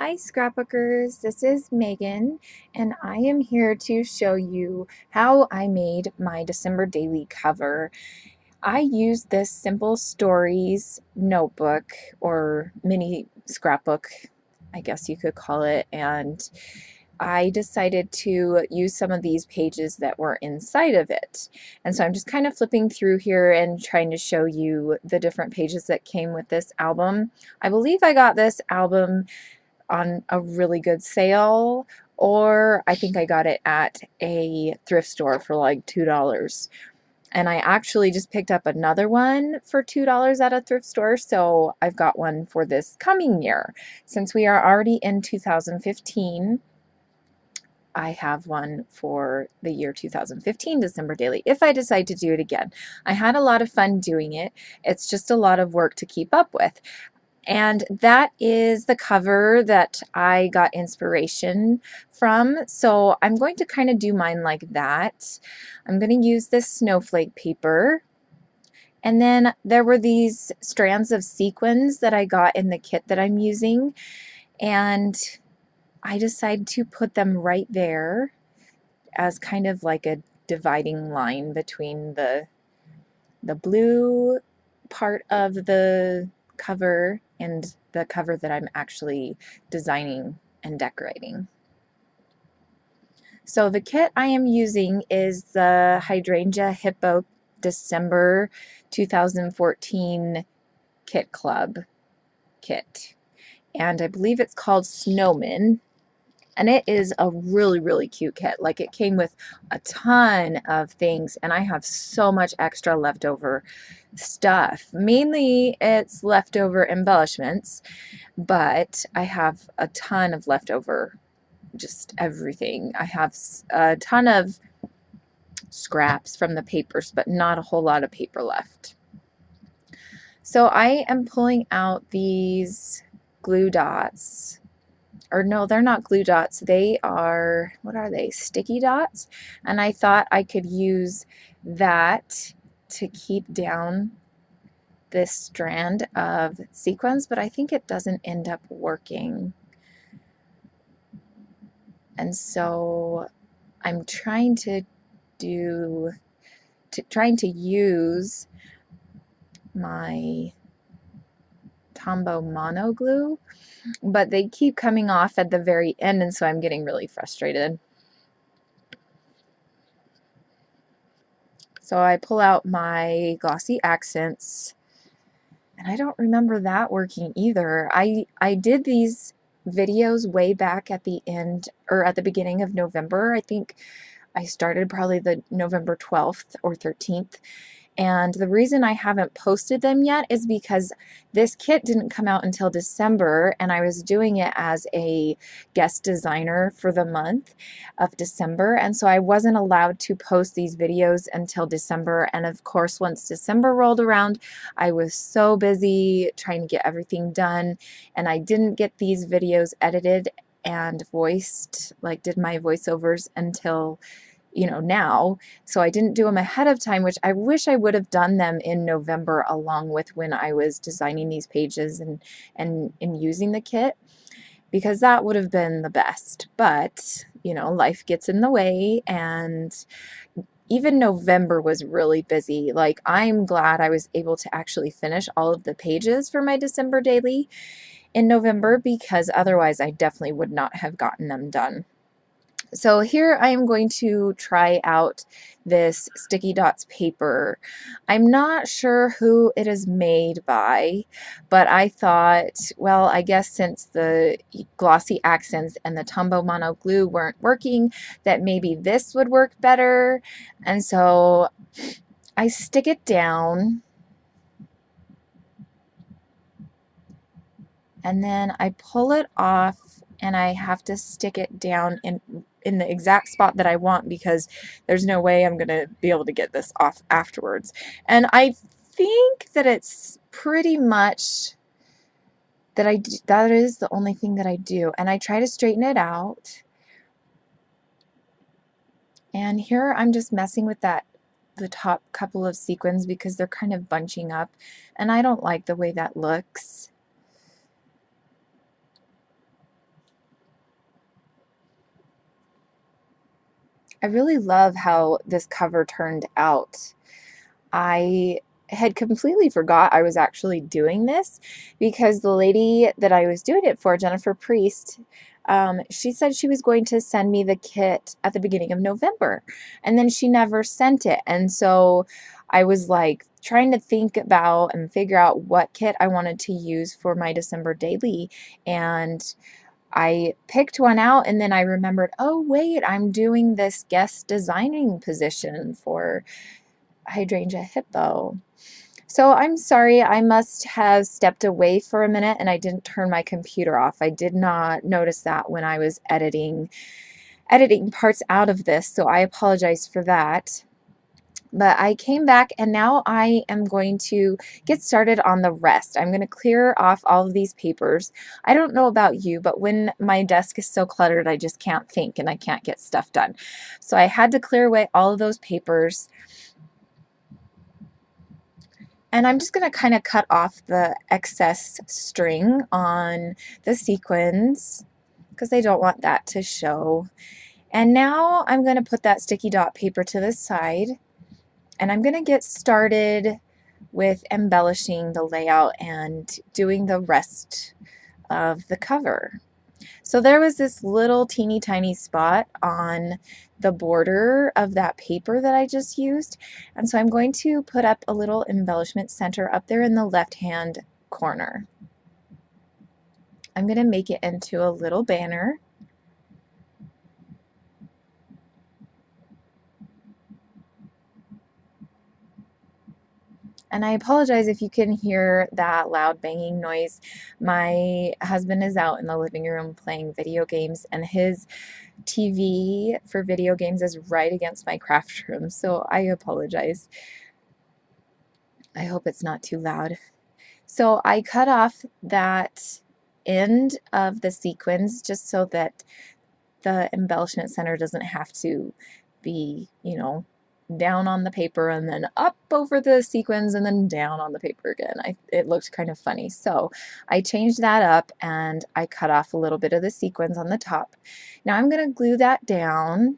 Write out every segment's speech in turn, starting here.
Hi scrapbookers, this is Megan and I am here to show you how I made my December daily cover. I used this Simple Stories notebook or mini scrapbook, I guess you could call it, and I decided to use some of these pages that were inside of it. And so I'm just kind of flipping through here and trying to show you the different pages that came with this album. I believe I got this album on a really good sale, or I think I got it at a thrift store for like $2. And I actually just picked up another one for $2 at a thrift store, so I've got one for this coming year. Since we are already in 2015, I have one for the year 2015 December Daily if I decide to do it again. I had a lot of fun doing it. It's just a lot of work to keep up with. And that is the cover that I got inspiration from. So I'm going to kind of do mine like that. I'm going to use this snowflake paper. And then there were these strands of sequins that I got in the kit that I'm using. And I decided to put them right there as kind of like a dividing line between the blue part of the cover and the cover that I'm actually designing and decorating. So the kit I am using is the Hydrangea Hippo December 2014 Kit Club kit. And I believe it's called Snowman. And it is a really, really cute kit. Like, it came with a ton of things, and I have so much extra leftover stuff. Mainly it's leftover embellishments, but I have a ton of leftover just everything. I have a ton of scraps from the papers, but not a whole lot of paper left. So I am pulling out these glue dots. Or no, they're not glue dots. They are, what are they? Sticky dots. And I thought I could use that to keep down this strand of sequins, but I think it doesn't end up working. And so I'm trying to use my Tombow Mono glue, but they keep coming off at the very end, and so I'm getting really frustrated. So I pull out my glossy accents, and I don't remember that working either. I did these videos way back at the end, or at the beginning of November. I think I started probably the November 12th or 13th. And the reason I haven't posted them yet is because this kit didn't come out until December, and I was doing it as a guest designer for the month of December, and so I wasn't allowed to post these videos until December. And of course, once December rolled around, I was so busy trying to get everything done, and I didn't get these videos edited and voiced, like did my voiceovers until now. So I didn't do them ahead of time, which I wish I would have done them in November along with when I was designing these pages and using the kit, because that would have been the best. But, life gets in the way, and even November was really busy. Like, I'm glad I was able to actually finish all of the pages for my December daily in November, because otherwise I definitely would not have gotten them done. So here I am going to try out this Sticky Dots paper. I'm not sure who it is made by, but I thought, well, I guess since the glossy accents and the Tombow Mono glue weren't working, that maybe this would work better. And so I stick it down, and then I pull it off, and I have to stick it down in the exact spot that I want, because there's no way I'm going to be able to get this off afterwards. And I think that it's pretty much that is the only thing that I do. And I try to straighten it out. And here I'm just messing with the top couple of sequins, because they're kind of bunching up, and I don't like the way that looks. I really love how this cover turned out. I had completely forgot I was actually doing this because the lady that I was doing it for, Jennifer Priest, she said she was going to send me the kit at the beginning of November, and then she never sent it. And so I was like trying to think about and figure out what kit I wanted to use for my December daily, and I picked one out, and then I remembered, oh wait, I'm doing this guest designing position for Hydrangea Hippo. So I'm sorry, I must have stepped away for a minute and I didn't turn my computer off. I did not notice that when I was editing parts out of this, so I apologize for that. But I came back and now I am going to get started on the rest. I'm going to clear off all of these papers. I don't know about you, but when my desk is so cluttered, I just can't think and I can't get stuff done. So I had to clear away all of those papers. And I'm just going to kind of cut off the excess string on the sequins because I don't want that to show. And now I'm going to put that sticky dot paper to the side, and I'm going to get started with embellishing the layout and doing the rest of the cover. So there was this little teeny tiny spot on the border of that paper that I just used, and so I'm going to put up a little embellishment center up there in the left hand corner. I'm going to make it into a little banner. And I apologize if you can hear that loud banging noise. My husband is out in the living room playing video games, and his TV for video games is right against my craft room, so I apologize. I hope it's not too loud. So I cut off that end of the sequins just so that the embellishment center doesn't have to be, down on the paper and then up over the sequins and then down on the paper again. It looked kind of funny. So I changed that up and I cut off a little bit of the sequins on the top. Now I'm going to glue that down.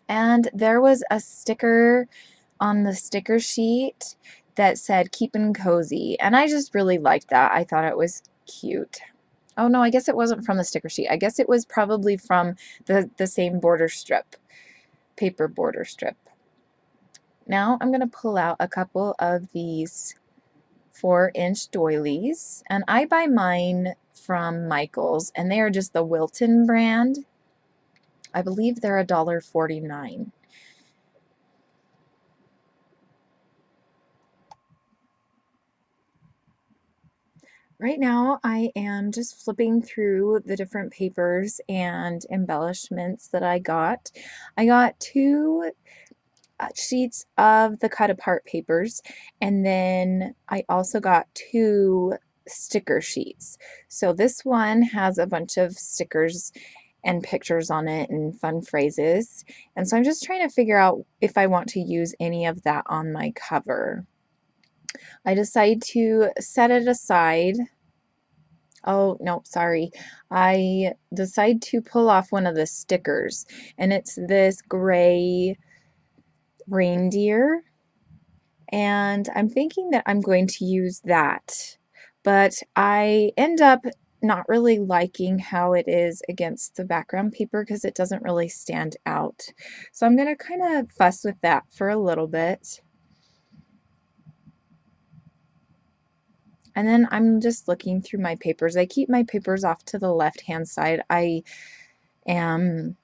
And there was a sticker on the sticker sheet that said "Keepin' Cozy," and I just really liked that. I thought it was cute. Oh no, I guess it wasn't from the sticker sheet. I guess it was probably from the same border strip, paper border strip. Now I'm going to pull out a couple of these 4-inch doilies, and I buy mine from Michaels, and they are just the Wilton brand. I believe they're $1.49. Right now I am just flipping through the different papers and embellishments that I got. I got 2 sheets of the cut apart papers, and then I also got 2 sticker sheets. So this one has a bunch of stickers and pictures on it and fun phrases, and so I'm just trying to figure out if I want to use any of that on my cover. I decide to set it aside. Oh, no, sorry. I decide to pull off one of the stickers, and it's this gray reindeer, and I'm thinking that I'm going to use that, but I end up not really liking how it is against the background paper because it doesn't really stand out. So I'm going to kind of fuss with that for a little bit. And then I'm just looking through my papers. I keep my papers off to the left-hand side. I am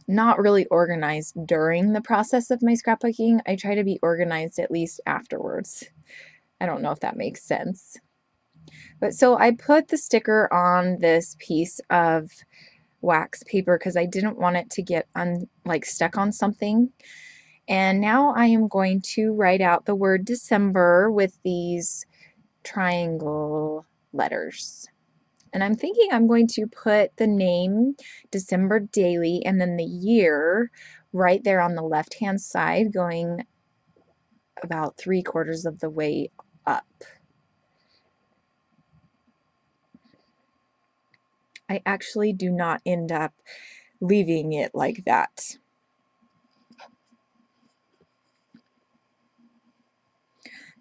not really organized during the process of my scrapbooking. I try to be organized at least afterwards. I don't know if that makes sense. But so I put the sticker on this piece of wax paper because I didn't want it to get stuck on something. And now I am going to write out the word December with these triangle letters. And I'm thinking I'm going to put the name December Daily and then the year right there on the left-hand side, going about 3/4 of the way up. I actually do not end up leaving it like that.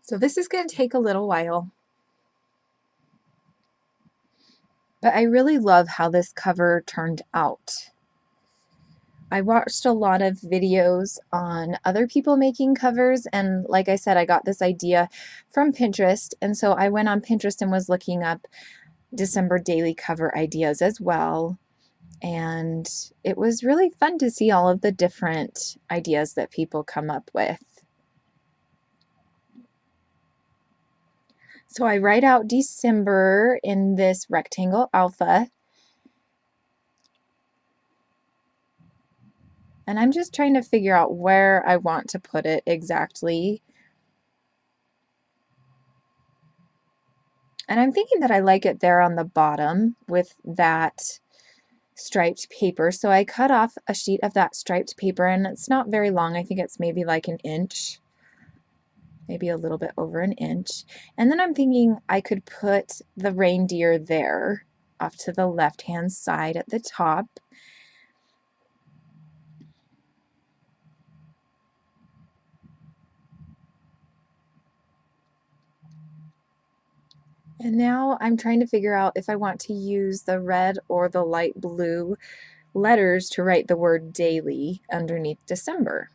So this is going to take a little while, but I really love how this cover turned out. I watched a lot of videos on other people making covers, and like I said, I got this idea from Pinterest, and so I went on Pinterest and was looking up December daily cover ideas as well, and it was really fun to see all of the different ideas that people come up with. So I write out December in this rectangle alpha, and I'm just trying to figure out where I want to put it exactly. And I'm thinking that I like it there on the bottom with that striped paper. So I cut off a sheet of that striped paper, and it's not very long. I think it's maybe like an inch, maybe a little bit over an inch. And then I'm thinking I could put the reindeer there off to the left-hand side at the top. And now I'm trying to figure out if I want to use the red or the light blue letters to write the word daily underneath December.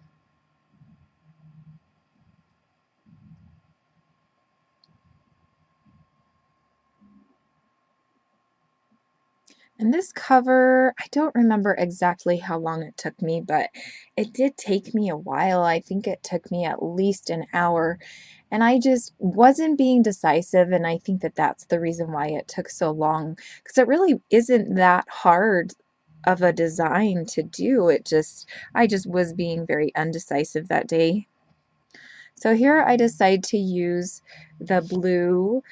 And this cover, I don't remember exactly how long it took me, but it did take me a while. I think it took me at least an hour, and I just wasn't being decisive, and I think that that's the reason why it took so long, because it really isn't that hard of a design to do. I just was being very undecisive that day. So here I decide to use the blue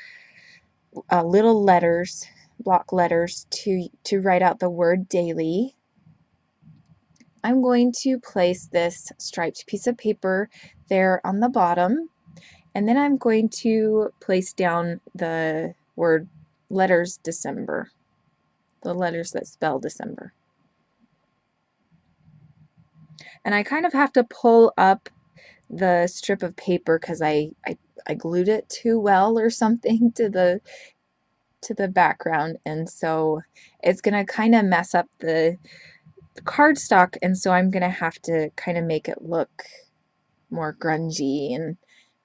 little letters, block letters, to write out the word daily. I'm going to place this striped piece of paper there on the bottom, and then I'm going to place down the word letters December, the letters that spell December. And I kind of have to pull up the strip of paper because I glued it too well or something to the background, and so it's gonna kind of mess up the cardstock, and so I'm gonna have to kind of make it look more grungy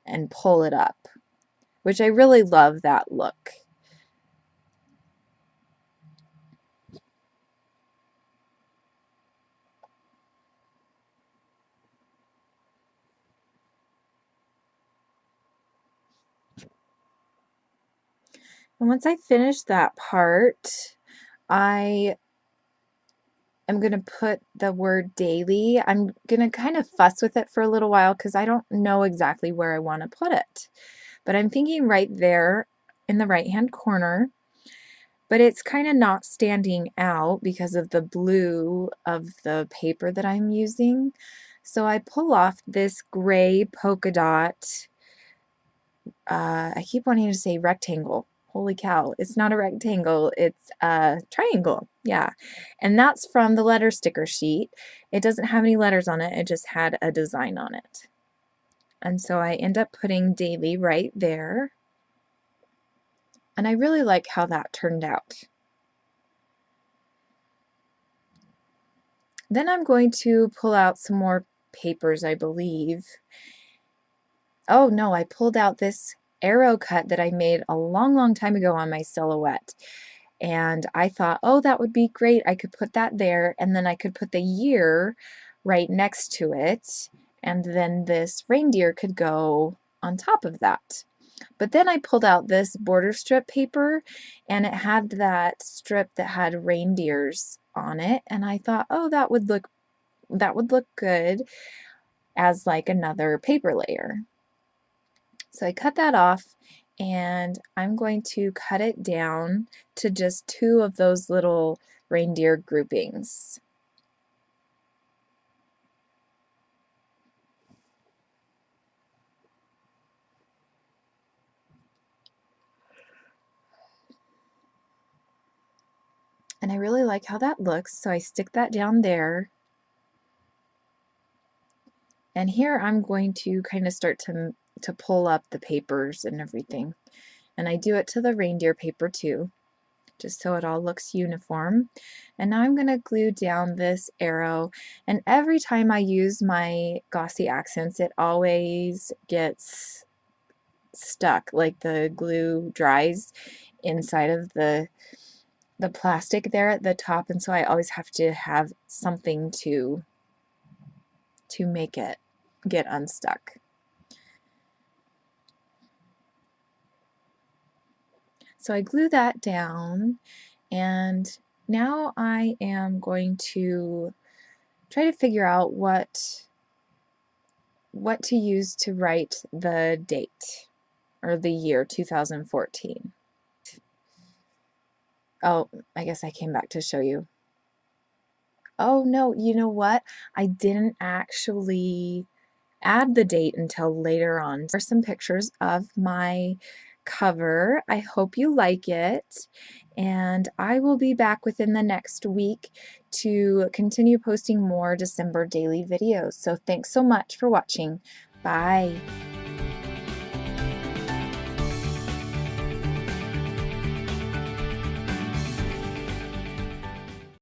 and pull it up, which I really love that look. And once I finish that part, I am going to put the word daily. I'm going to kind of fuss with it for a little while because I don't know exactly where I want to put it. But I'm thinking right there in the right-hand corner, but it's kind of not standing out because of the blue of the paper that I'm using. So I pull off this gray polka dot. I keep wanting to say rectangle. Holy cow, it's not a rectangle, it's a triangle. Yeah, and that's from the letter sticker sheet. It doesn't have any letters on it, it just had a design on it. And so I end up putting daily right there. And I really like how that turned out. Then I'm going to pull out some more papers, I believe. Oh no, I pulled out this arrow cut that I made a long time ago on my silhouette. And I thought, oh, that would be great. I could put that there, and then I could put the year right next to it, and then this reindeer could go on top of that. But then I pulled out this border strip paper, and it had that strip that had reindeers on it, and I thought, oh, that would look good as like another paper layer. So I cut that off, and I'm going to cut it down to just two of those little reindeer groupings. And I really like how that looks, so I stick that down there. And here I'm going to kind of start to pull up the papers and everything. And I do it to the reindeer paper too, just so it all looks uniform. And now I'm going to glue down this arrow, and every time I use my Glossy Accents, it always gets stuck, like the glue dries inside of the plastic there at the top, and so I always have to have something to make it get unstuck. So I glue that down, and now I am going to try to figure out what to use to write the date or the year 2014. Oh, I guess I came back to show you. Oh no, you know what? I didn't actually add the date until later on. There are some pictures of my cover. I hope you like it, and I will be back within the next week to continue posting more December daily videos. So thanks so much for watching. Bye.